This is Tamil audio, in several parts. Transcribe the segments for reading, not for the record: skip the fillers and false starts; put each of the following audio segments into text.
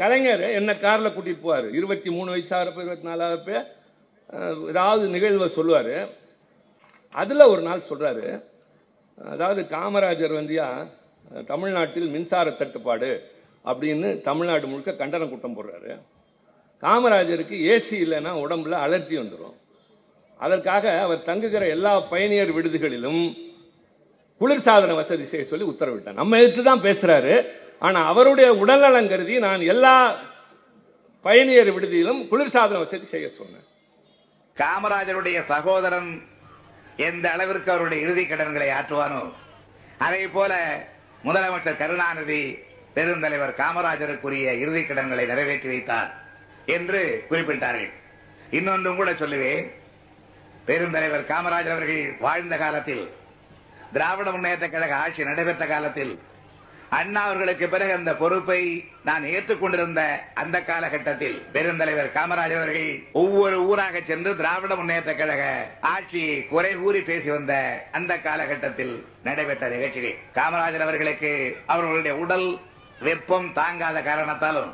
கலைஞர் என்ன கார்ல கூட்டிட்டு போவார், 23 வயசாகிறப்ப 24 ஏதாவது நிகழ்வை சொல்லுவார். அதில் ஒரு நாள் சொல்கிறாரு, அதாவது காமராஜர் வந்தியா தமிழ்நாட்டில் மின்சார தட்டுப்பாடு அப்படின்னு தமிழ்நாடு முழுக்க கண்டன கூட்டம் போடுறாரு. காமராஜருக்கு ஏசி இல்லைன்னா உடம்புல அலர்ஜி வந்துடும். அதற்காக அவர் தங்குகிற எல்லா பயணியர் விடுதிகளிலும் குளிர்சாதன வசதி செய்ய சொல்லி உத்தரவிட்டார். நம்ம எதிர்த்து தான் பேசுறாரு. ஆனா அவருடைய உடல்நலம் கருதி நான் எல்லா பயணியர் விடுதியிலும் குளிர்சாதன வசதி செய்ய சொன்னேன். காமராஜருடைய சகோதரன் எந்த அளவிற்கு அவருடைய இறுதி கடன்களை ஆற்றுவானோ அதே போல முதலமைச்சர் கருணாநிதி பெருந்தலைவர் காமராஜருக்குரிய இறுதி கடன்களை நிறைவேற்றி வைத்தார் என்று குறிப்பிட்டார்கள். இன்னொன்றும் கூட சொல்லுவேன். பெருந்தலைவர் காமராஜர் அவர்கள் வாழ்ந்த காலத்தில், திராவிட முன்னேற்ற கழக ஆட்சி நடைபெற்ற காலத்தில், அண்ணா அவர்களுக்கு பிறகு அந்த பொறுப்பை நான் ஏற்றுக்கொண்டிருந்த அந்த காலகட்டத்தில் பெருந்தலைவர் காமராஜர் அவர்கள் ஒவ்வொரு ஊராக சென்று திராவிட முன்னேற்ற கழக ஆட்சியை குறை கூறி பேசி வந்த அந்த காலகட்டத்தில் நடைபெற்ற நிகழ்ச்சிகள். காமராஜர் அவர்களுக்கு அவர்களுடைய உடல் வெப்பம் தாங்காத காரணத்தாலும்,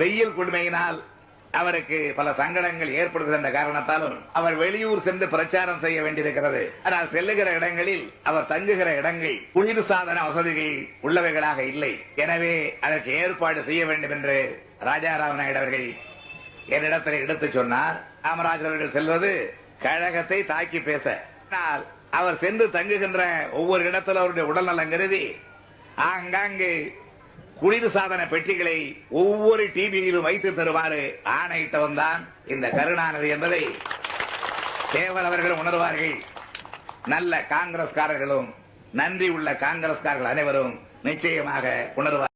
வெயில் கொடுமையினால் அவருக்கு பல சங்கடங்கள் ஏற்படுகின்ற காரணத்தாலும் அவர் வெளியூர் சென்று பிரச்சாரம் செய்ய வேண்டியிருக்கிறது. ஆனால் செல்லுகிற இடங்களில் அவர் தங்குகிற இடங்கள் குளிர்சாதன வசதிகள் உள்ளவைகளாக இல்லை. எனவே அதற்கு ஏற்பாடு செய்ய வேண்டும் என்று ராஜாராம் நாயுடு அவர்கள் என்னிடத்தில் எடுத்து சொன்னார். காமராஜர் அவர்கள் செல்வது கழகத்தை தாக்கி பேச. ஆனால் அவர் சென்று தங்குகின்ற ஒவ்வொரு இடத்தில் அவருடைய உடல்நலம் கருதி ஆங்காங்கு குளிர்சாதன பெட்டிகளை ஒவ்வொரு டிவியிலும் வைத்து தருமாறு ஆணையிட்டவன் தான் இந்த கருணாநிதி என்பதை தேவர் அவர்கள் உணர்வார்கள். நல்ல காங்கிரஸ்காரர்களும் நன்றி உள்ள காங்கிரஸ்காரர்கள் அனைவரும் நிச்சயமாக உணர்வார்கள்.